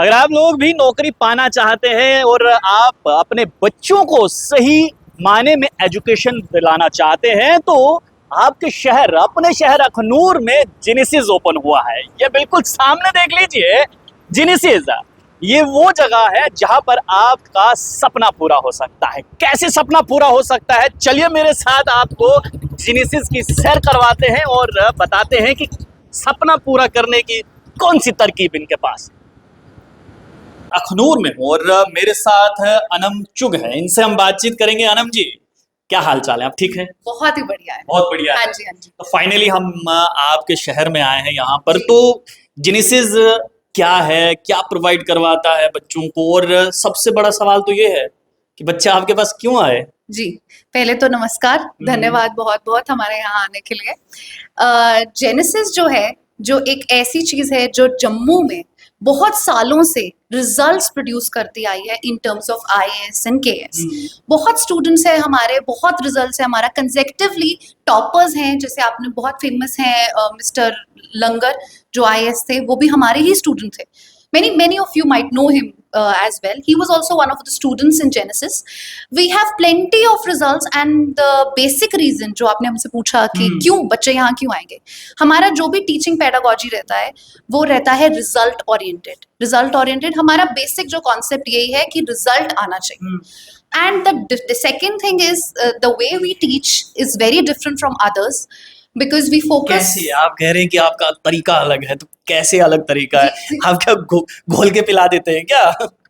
अगर आप लोग भी नौकरी पाना चाहते हैं और आप अपने बच्चों को सही मायने में एजुकेशन दिलाना चाहते हैं तो आपके शहर, अपने शहर अखनूर में जेनेसिस ओपन हुआ है। ये बिल्कुल सामने देख लीजिए, जेनेसिस। ये वो जगह है जहां पर आपका सपना पूरा हो सकता है। कैसे सपना पूरा हो सकता है, चलिए मेरे साथ आपको जेनेसिस की सैर करवाते हैं और बताते हैं कि सपना पूरा करने की कौन सी तरकीब इनके पास। अखनूर में हूं और मेरे साथ अनम चुग है, इनसे हम बातचीत करेंगे। अनम जी, क्या हाल चाल है? आप ठीक हैं? बहुत ही बढ़िया है। बहुत बढ़िया है। हाँ जी, हाँ जी। तो फाइनली हम आपके शहर में आए हैं यहाँ पर। जी। तो जेनेसिस क्या है, क्या प्रोवाइड करवाता है बच्चों को, और सबसे बड़ा सवाल तो ये है कि बच्चे आपके पास क्यों आए? जी, पहले तो नमस्कार, धन्यवाद बहुत बहुत हमारे यहाँ आने के लिए। जेनेसिस जो है, जो एक ऐसी चीज है जो जम्मू में बहुत सालों से रिजल्ट्स प्रोड्यूस करती आई है in terms of IAS and KAS. बहुत स्टूडेंट्स हैं हमारे, बहुत रिजल्ट्स है हमारा, कंसेक्टिवली टॉपर्स हैं। जैसे आपने बहुत फेमस हैं मिस्टर लंगर जो आईएएस थे, वो भी हमारे ही स्टूडेंट थे। Many of you might know him as well. He was also one of the students in Genesis. We have plenty of results and the basic reason जो आपने हमसे पूछा कि क्यों बच्चे यहाँ क्यों आएंगे, हमारा जो भी टीचिंग पेडागोजी रहता है वो रहता है रिजल्ट ओरिएंटेड। रिजल्ट ओरिएंटेड हमारा बेसिक जो कॉन्सेप्ट यही है कि रिजल्ट आना चाहिए। And the second thing is the way we teach is very different from others. Because we focus। कैसे? आप कह रहे हैं कि आपका तरीका अलग है, तो कैसे अलग तरीका है? आप क्या घोल के पिला देते हैं क्या?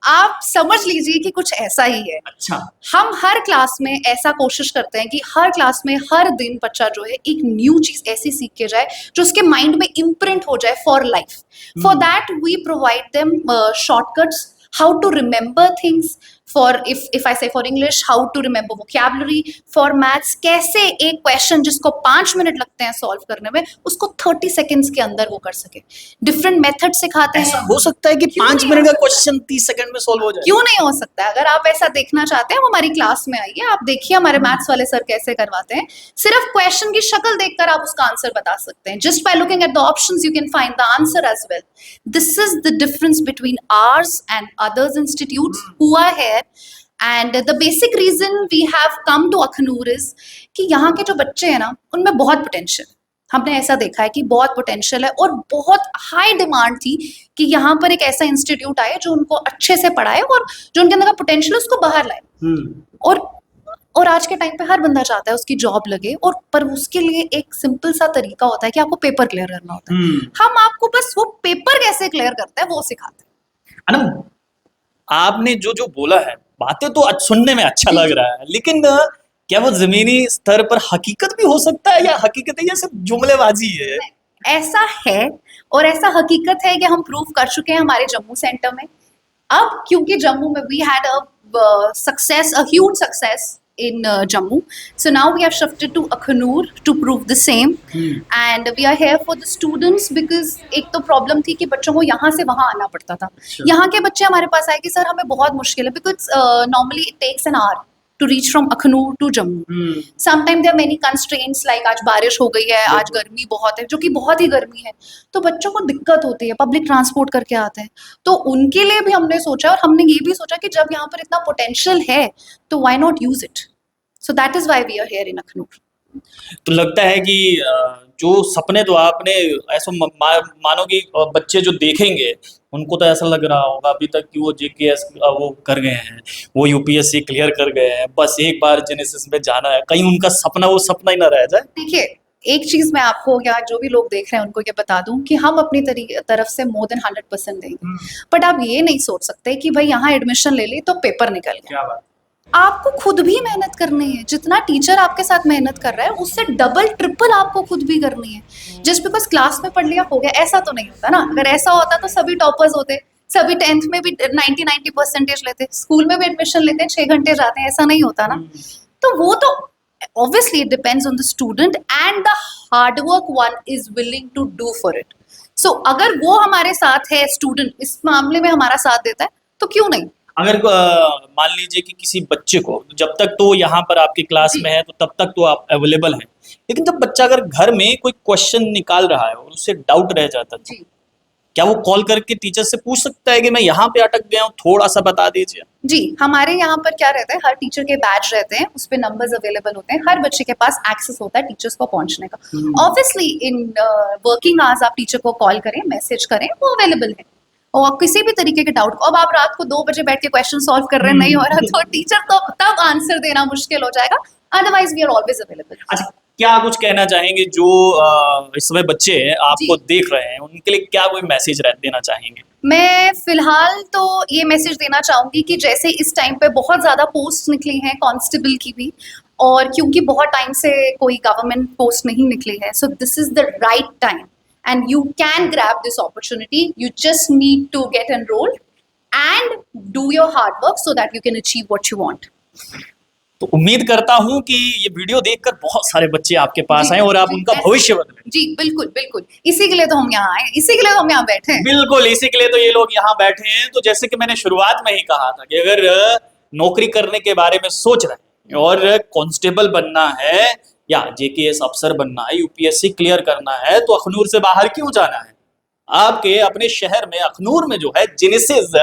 आप समझ लीजिए कि कुछ ऐसा ही है। अच्छा। हम हर क्लास में ऐसा कोशिश करते हैं कि हर क्लास में हर दिन बच्चा जो है एक न्यू चीज ऐसी सीख के जाए जो उसके माइंड में इम्प्रिंट हो जाए for life. For that we provide them shortcuts, how to remember things, for if I say for English, how to remember vocabulary, for maths कैसे एक क्वेश्चन जिसको 5 मिनट लगते हैं सॉल्व करने में उसको 30 सेकेंड्स के अंदर वो कर सके। डिफरेंट मेथड सिखाते हैं। ऐसा हो सकता है कि 5 मिनट का क्वेश्चन 30 सेकंड में सॉल्व हो जाए? क्यों नहीं हो सकता है? अगर आप ऐसा देखना चाहते हैं हमारी क्लास में आइए, आप देखिए हमारे मैथ्स वाले सर कैसे करवाते हैं। सिर्फ क्वेश्चन की शक्ल देखकर आप उसका आंसर बता सकते हैं। Just by looking at the options you can find the answer as well. This is the difference between ours and others institutes who are here. And the basic reason we have come to Akhnoor is कि यहाँ के जो बच्चे हैं ना, उनमें बहुत potential, हमने ऐसा देखा है कि बहुत पोटेंशियल है और बहुत हाई डिमांड थी कि यहाँ पर एक ऐसा इंस्टीट्यूट आए जो उनको अच्छे से पढ़ाए और जो उनके अंदर का पोटेंशियल उसको बाहर लाए। और आज के टाइम पे हर बंदा चाहता है उसकी जॉब लगे, और पर उसके लिए एक सिंपल सा तरीका होता है कि आपको पेपर क्लियर करना होता है। हम आपको बस वो पेपर कैसे क्लियर करते हैं वो सिखाते हैं। अनम, आपने जो जो बोला है, बातें तो सुनने में अच्छा लग रहा है, लेकिन क्या वो जमीनी स्तर पर हकीकत भी हो सकता है, या हकीकत है या सिर्फ जुमलेबाजी है? ऐसा है, और ऐसा हकीकत है कि हम प्रूव कर चुके हैं हमारे जम्मू सेंटर में। अब क्योंकि जम्मू में we had a success, a huge success in Jammu, so now we have shifted to Akhanur to prove the same. And we are here for the students because एक तो प्रॉब्लम थी कि बच्चों को यहाँ से वहाँ आना पड़ता था। यहाँ के बच्चे हमारे पास आए कि सर हमें बहुत मुश्किल है, because normally it takes an hour to reach from Akhanur to Jammu. Sometimes there are many constraints, like आज बारिश हो गई है, आज गर्मी बहुत है, जो कि बहुत ही गर्मी है, तो बच्चों को दिक्कत होती है, पब्लिक ट्रांसपोर्ट करके आते हैं। तो उनके लिए भी हमने सोचा, और हमने ये भी सोचा कि जब यहाँ पर इतना पोटेंशियल है तो why not use it? So that is why we are here in Akhanur. तो लगता है कि जो सपने तो आपने ऐसा मानो कि बच्चे जो देखेंगे उनको तो ऐसा लग रहा होगा अभी तक कि वो जेकेएस वो कर गए हैं, वो यूपीएससी क्लियर कर गए हैं, बस एक बार जेनेसिस में जाना है, कहीं उनका सपना वो सपना ही ना रह जाए। देखिए, एक चीज मैं आपको या जो भी लोग देख रहे हैं उनको ये बता दूं कि हम अपनी तरफ से मोर देन 100% देंगे, बट आप ये नहीं सोच सकते कि भाई यहाँ एडमिशन ले ली तो पेपर निकल गया। क्या बात? आपको खुद भी मेहनत करनी है। जितना टीचर आपके साथ मेहनत कर रहा है उससे डबल ट्रिपल आपको खुद भी करनी है। जस्ट बिकॉज क्लास में पढ़ लिया हो गया, ऐसा तो नहीं होता ना। अगर ऐसा होता तो सभी टॉपर्स होते, सभी 10th में भी 90% लेते, स्कूल में भी एडमिशन लेते हैं, 6 घंटे जाते हैं, ऐसा नहीं होता ना। तो वो तो obviously it depends on the student and the hard work one is willing to do for it. So अगर वो हमारे साथ है, स्टूडेंट इस मामले में हमारा साथ देता है, तो क्यों नहीं। अगर मान लीजिए कि किसी बच्चे को, जब तक तो यहाँ पर आपकी क्लास में है तो तब तक तो आप अवेलेबल हैं, लेकिन जब बच्चा अगर घर में कोई क्वेश्चन निकाल रहा है और उससे डाउट रह जाता है, क्या वो कॉल करके टीचर से पूछ सकता है कि मैं यहाँ पे अटक गया हूँ, थोड़ा सा बता दीजिए? जी, हमारे यहाँ पर क्या रहता है, हर टीचर के बैच रहते हैं, उस पे नंबर्स अवेलेबल होते हैं, हर बच्चे के पास एक्सेस होता है टीचर्स को पहुंचने का। ऑब्वियसली इन वर्किंग आवर्स आप टीचर को कॉल करें, मैसेज करें, वो अवेलेबल है। और किसी भी तरीके के डाउट, अब आप रात को 2 बजे बैठ के क्वेश्चन सॉल्व कर रहे हैं, नहीं हो रहा, तो टीचर तो तब आंसर देना मुश्किल हो जाएगा, otherwise we are always available. अच्छा, क्या कुछ कहना चाहेंगे जो इस समय बच्चे आपको देख रहे हैं, उनके लिए क्या कोई मैसेज देना चाहेंगे? मैं फिलहाल तो ये मैसेज देना चाहूंगी कि जैसे इस टाइम पे बहुत ज्यादा पोस्ट निकली हैं कांस्टेबल की भी, और क्योंकि बहुत टाइम से कोई गवर्नमेंट पोस्ट नहीं निकली है, so this is the right time and you can grab this opportunity. You just need to get enrolled and do your hard work so that you can achieve what you want. तो उम्मीद करता हूं कि ये video देखकर बहुत सारे बच्चे आपके पास जी, आए और आप जी, उनका yes. भविष्य बदलें। जी बिल्कुल बिल्कुल, इसी के लिए तो हम यहाँ आए, इसी के लिए तो हम यहाँ बैठे हैं। बिल्कुल, इसी के लिए तो ये लोग यहाँ बैठे हैं। तो जैसे कि मैंने शुरुआत में ही कहा था कि अगर नौकरी करने के बारे में सोच रहे हैं और कांस्टेबल बनना है या जेकेएस अफसर बनना है, यूपीएससी क्लियर करना है, तो अखनूर से बाहर क्यों जाना है? आपके अपने शहर में अखनूर में जो है जेनेसिस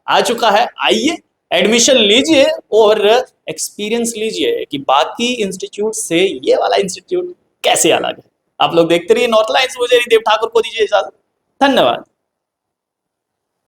आ चुका है। आइए, एडमिशन लीजिए और एक्सपीरियंस लीजिए कि बाकी इंस्टीट्यूट से ये वाला इंस्टीट्यूट कैसे अलग है। आप लोग देखते रहिए नॉर्थ लाइन्स। मुझे देव ठाकुर को दीजिए इजाजत। धन्यवाद।